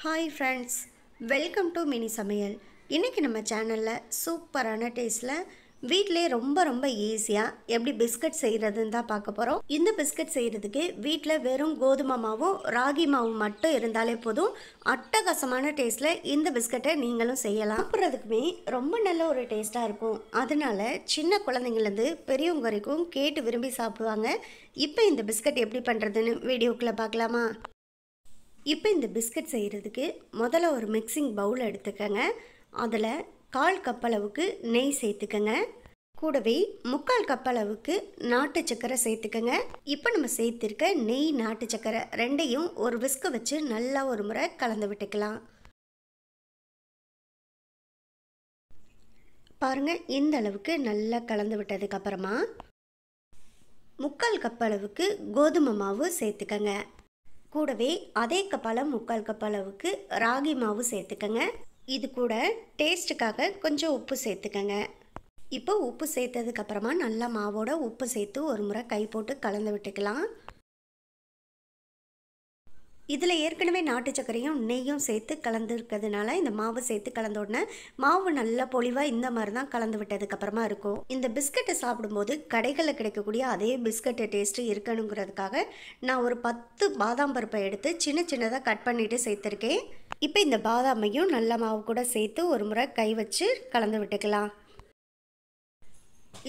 Hi friends, welcome to mini சமையல். இன்றைக்கி நம்ம சேனலில் சூப்பரான டேஸ்ட்டில் வீட்டிலே ரொம்ப ரொம்ப ஈஸியாக எப்படி பிஸ்கட் செய்கிறதுன்னு தான் பார்க்க போகிறோம். இந்த பிஸ்கட் செய்கிறதுக்கு வீட்டில் வெறும் கோதுமை மாவும் ராகி மாவும் மட்டும் இருந்தாலே போதும். அட்டகாசமான டேஸ்ட்டில் இந்த பிஸ்கட்டை நீங்களும் செய்யலாம். சாப்பிட்றதுக்குமே ரொம்ப நல்ல ஒரு டேஸ்ட்டாக இருக்கும். அதனால சின்ன குழந்தைங்கள்லேருந்து பெரியவங்க வரைக்கும் கேட்டு விரும்பி சாப்பிடுவாங்க. இப்போ இந்த பிஸ்கட் எப்படி பண்ணுறதுன்னு வீடியோக்குள்ளே பார்க்கலாமா? இப்போ இந்த பிஸ்கட் செய்கிறதுக்கு முதல்ல ஒரு மிக்சிங் பவுல் எடுத்துக்கங்க. அதில் 1/4 கப் அளவுக்கு நெய் சேர்த்துக்கங்க. கூடவே 3/4 கப் அளவுக்கு நாட்டு சக்கரை சேர்த்துக்கங்க. இப்போ நம்ம சேர்த்துருக்க நெய் நாட்டு சக்கரை ரெண்டையும் ஒரு விஸ்க வச்சு நல்லா ஒரு முறை கலந்து விட்டுக்கலாம். பாருங்கள், இந்த அளவுக்கு நல்லா கலந்து விட்டதுக்கப்புறமா 3/4 கப் அளவுக்கு கோதுமை மாவு சேர்த்துக்கங்க. கூடவே அதே கப்பால் 3/4 கப் அளவுக்கு ராகி மாவு சேர்த்துக்கங்க. இது கூட டேஸ்ட்டுக்காக கொஞ்சம் உப்பு சேர்த்துக்கங்க. இப்போ உப்பு சேர்த்ததுக்கப்புறமா நல்லா மாவோட உப்பு சேர்த்து ஒரு முறை கை போட்டு கலந்து விட்டுக்கலாம். இதில் ஏற்கனவே நாட்டு சர்க்கரையும் நெய்யும் சேர்த்து கலந்துருக்கிறதுனால இந்த மாவு சேர்த்து கலந்த உடனே மாவு நல்லா பொலிவாக இந்த மாதிரி தான் கலந்து விட்டதுக்கப்புறமா இருக்கும். இந்த பிஸ்கட்டை சாப்பிடும்போது கடைகளில் கிடைக்கக்கூடிய அதே பிஸ்கட்டு டேஸ்ட்டு இருக்கணுங்கிறதுக்காக நான் ஒரு 10 பாதாம் பருப்பை எடுத்து சின்ன சின்னதாக கட் பண்ணிவிட்டு சேர்த்துருக்கேன். இப்போ இந்த பாதாமையும் நல்ல மாவு கூட சேர்த்து ஒரு முறை கை வச்சு கலந்து விட்டுக்கலாம்.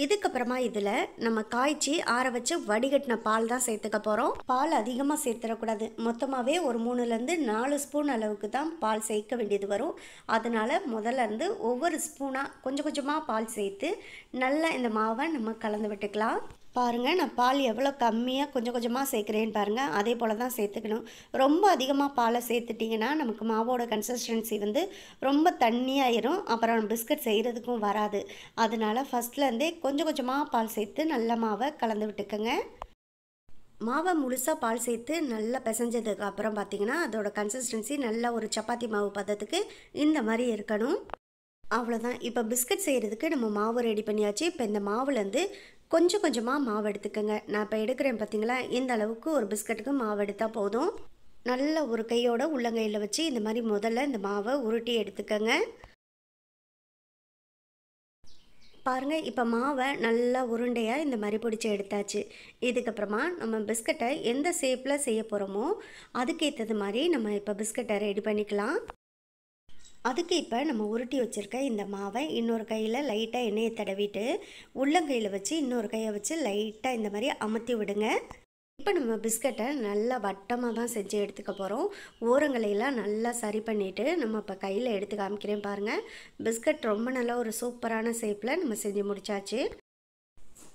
இதுக்கப்புறமா இதில் நம்ம காய்ச்சி ஆற வச்சு வடிகட்டின பால் தான் சேர்த்துக்க போகிறோம். பால் அதிகமாக சேர்த்துடக்கூடாது. மொத்தமாகவே ஒரு 3லேருந்து 4 ஸ்பூன் அளவுக்கு தான் பால் சேர்க்க வேண்டியது வரும். அதனால் முதல்ல இருந்து ஒவ்வொரு ஸ்பூனாக கொஞ்சம் கொஞ்சமாக பால் சேர்த்து நல்லா இந்த மாவை நம்ம கலந்து விட்டுக்கலாம். பாருங்கள், நான் பால் எவ்வளோ கம்மியாக கொஞ்சம் கொஞ்சமாக சேர்க்குறேன்னு பாருங்கள். அதே போல் தான் சேர்த்துக்கணும். ரொம்ப அதிகமாக பாலை சேர்த்துட்டிங்கன்னா நமக்கு மாவோட கன்சிஸ்டன்சி ரொம்ப தண்ணியாயிரும். அப்புறம் பிஸ்கட் செய்கிறதுக்கும் வராது. அதனால் ஃபஸ்ட்லேருந்தே கொஞ்சம் கொஞ்சமாக பால் சேர்த்து நல்ல மாவை கலந்து விட்டுக்கோங்க. மாவை முழுசாக பால் சேர்த்து நல்லா பிசைஞ்சதுக்கு அப்புறம் பார்த்திங்கன்னா அதோட கன்சிஸ்டன்சி நல்லா ஒரு சப்பாத்தி மாவு பதத்துக்கு இந்த மாதிரி இருக்கணும். அவ்வளோதான். இப்போ பிஸ்கட் செய்கிறதுக்கு நம்ம மாவு ரெடி பண்ணியாச்சு. இப்போ இந்த மாவுலேருந்து கொஞ்சம் கொஞ்சமாக மாவு எடுத்துக்கோங்க. நான் இப்போ எடுக்கிறேன் பார்த்தீங்களா, இந்த அளவுக்கு ஒரு பிஸ்கட்டுக்கு மாவு எடுத்தால் போதும். நல்ல ஒரு கையோட உள்ளங்கையில் வச்சு இந்த மாதிரி முதல்ல இந்த மாவை உருட்டி எடுத்துக்கோங்க. பாருங்கள், இப்போ மாவை நல்லா உருண்டையாக இந்த மாதிரி பிடிச்சி எடுத்தாச்சு. இதுக்கப்புறமா நம்ம பிஸ்கட்டை எந்த ஷேப்பில் செய்ய போகிறோமோ அதுக்கேற்றது மாதிரி நம்ம இப்போ பிஸ்கட்டை ரெடி பண்ணிக்கலாம். அதுக்கு இப்போ நம்ம உருட்டி வச்சுருக்க இந்த மாவை இன்னொரு கையில் லைட்டாக எண்ணெயை தடவிட்டு உள்ளங்கையில் வச்சு இன்னொரு கையை வச்சு லைட்டாக இந்த மாதிரி அமுத்தி விடுங்க. இப்போ நம்ம பிஸ்கட்டை நல்லா வட்டமாக தான் செஞ்சு எடுத்துக்க போகிறோம். ஓரங்களையெல்லாம் நல்லா சரி பண்ணிவிட்டு நம்ம இப்போ கையில் எடுத்து காமிக்கிறேன் பாருங்கள். பிஸ்கட் ரொம்ப நல்லா ஒரு சூப்பரான ஷேப்பில் நம்ம செஞ்சு முடித்தாச்சு.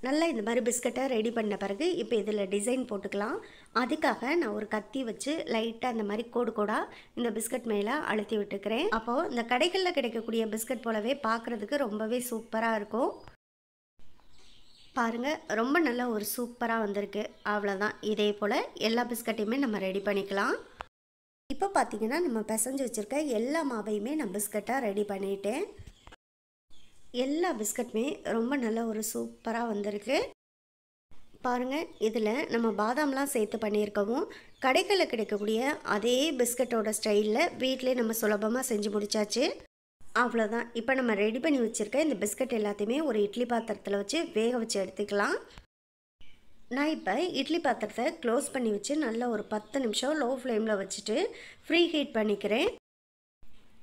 நல்லா இந்த மாதிரி பிஸ்கட்டை ரெடி பண்ண பிறகு இப்போ இதில் டிசைன் போட்டுக்கலாம். அதுக்காக நான் ஒரு கத்தி வச்சு லைட்டாக இந்த மாதிரி கோடு கோடாக இந்த பிஸ்கட் மேலே அழுத்தி விட்டுக்கிறேன். அப்போது இந்த கடைகளில் கிடைக்கக்கூடிய பிஸ்கட் போலவே பார்க்குறதுக்கு ரொம்பவே சூப்பராக இருக்கும். பாருங்கள், ரொம்ப நல்லா ஒரு சூப்பராக வந்திருக்கு. அவ்வளோதான். இதே போல் எல்லா பிஸ்கட்டையுமே நம்ம ரெடி பண்ணிக்கலாம். இப்போ பார்த்திங்கன்னா நம்ம பிசைஞ்சு வச்சுருக்க எல்லா மாவையுமே நான் பிஸ்கட்டாக ரெடி பண்ணிட்டேன். எல்லா பிஸ்கட்டுமே ரொம்ப நல்ல ஒரு சூப்பராக வந்திருக்கு. பாருங்கள், இதில் நம்ம பாதாம்லாம் சேர்த்து பண்ணியிருக்கவும் கடைகளில் கிடைக்கக்கூடிய அதே பிஸ்கட்டோட ஸ்டைலில் வீட்டிலே நம்ம சுலபமாக செஞ்சு முடித்தாச்சு. அவ்வளோதான். இப்போ நம்ம ரெடி பண்ணி வச்சுருக்க இந்த பிஸ்கட் எல்லாத்தையுமே ஒரு இட்லி பாத்திரத்தில் வச்சு வேக வச்சு எடுத்துக்கலாம். நான் இப்போ இட்லி பாத்திரத்தை க்ளோஸ் பண்ணி வச்சு நல்லா ஒரு 10 நிமிஷம் லோ ஃப்ளேமில் வச்சுட்டு ஃப்ரீ ஹீட் பண்ணிக்கிறேன்.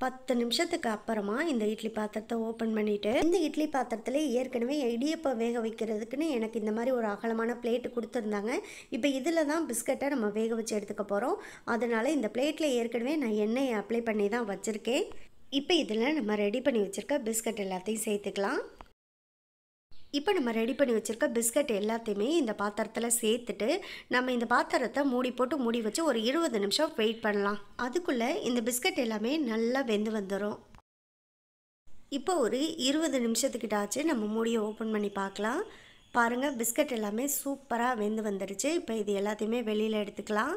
10 நிமிஷத்துக்கு அப்புறமா இந்த இட்லி பாத்திரத்தை ஓப்பன் பண்ணிவிட்டு இந்த இட்லி பாத்திரத்தில் ஏற்கனவே இடியப்பம் வேக வைக்கிறதுக்குன்னு எனக்கு இந்த மாதிரி ஒரு அகலமான பிளேட்டு கொடுத்துருந்தாங்க. இப்போ இதில் தான் பிஸ்கட்டை நம்ம வேக வச்சு எடுத்துக்க போகிறோம். அதனால் இந்த பிளேட்டில் ஏற்கனவே நான் எண்ணெயை அப்ளை பண்ணி தான் வச்சுருக்கேன். இப்போ இதில் நம்ம ரெடி பண்ணி வச்சுருக்க பிஸ்கட் எல்லாத்தையும் சேர்த்துக்கலாம். இப்போ நம்ம ரெடி பண்ணி வச்சுருக்க பிஸ்கட் எல்லாத்தையுமே இந்த பாத்திரத்தில் சேர்த்துட்டு நம்ம இந்த பாத்திரத்தை மூடி போட்டு மூடி வச்சு ஒரு 20 நிமிஷம் வெயிட் பண்ணலாம். அதுக்குள்ளே இந்த பிஸ்கட் எல்லாமே நல்லா வெந்து வந்துடும். இப்போ ஒரு 20 நிமிஷத்துக்கிட்ட ஆச்சு. நம்ம மூடியை ஓப்பன் பண்ணி பார்க்கலாம். பாருங்கள், பிஸ்கட் எல்லாமே சூப்பராக வெந்து வந்துடுச்சு. இப்போ இது எல்லாத்தையுமே வெளியில் எடுத்துக்கலாம்.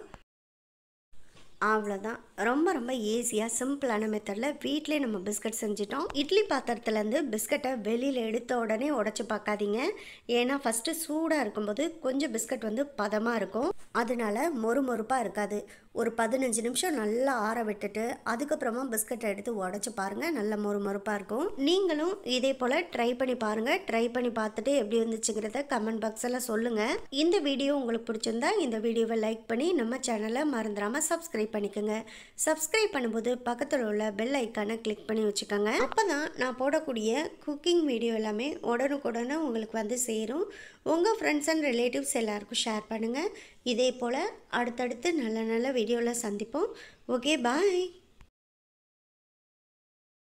அவ்வளோதான். ரொம்ப ரொம்ப ஈஸியாக சிம்பிளான மெத்தடில் வீட்டிலே நம்ம பிஸ்கட் செஞ்சிட்டோம். இட்லி பாத்திரத்துலேருந்து பிஸ்கட்டை வெளியில் எடுத்த உடனே உடச்சி பார்க்காதீங்க. ஏன்னா ஃபஸ்ட்டு சூடாக இருக்கும்போது கொஞ்சம் பிஸ்கட் வந்து பதமாக இருக்கும். அதனால மொறுமொறுப்பாக இருக்காது. ஒரு 15 நிமிஷம் நல்லா ஆற விட்டுட்டு அதுக்கப்புறமா பிஸ்கட்டை எடுத்து உடச்சி பாருங்கள். நல்ல மொறுமொறுப்பாக இருக்கும். நீங்களும் இதே போல் ட்ரை பண்ணி பாருங்கள். ட்ரை பண்ணி பார்த்துட்டு எப்படி இருந்துச்சுங்கிறத கமெண்ட் பாக்ஸில் சொல்லுங்கள். இந்த வீடியோ உங்களுக்கு பிடிச்சிருந்தா இந்த வீடியோவை லைக் பண்ணி நம்ம சேனலை மறந்துடாமல் சப்ஸ்கிரைப் பண்ணிக்கோங்க. சப்ஸ்கிரைப் பண்ணும்போது பக்கத்தில் உள்ள பெல் ஐக்கானை கிளிக் பண்ணி வச்சுக்கோங்க. அப்போ தான் நான் போடக்கூடிய குக்கிங் வீடியோ எல்லாமே உடனுக்குடனே உங்களுக்கு வந்து சேரும். உங்கள் ஃப்ரெண்ட்ஸ் அண்ட் ரிலேட்டிவ்ஸ் எல்லாருக்கும் ஷேர் பண்ணுங்கள். இதே போல் அடுத்தடுத்து நல்ல நல்ல வீடியோவில் சந்திப்போம். ஓகே, பாய்.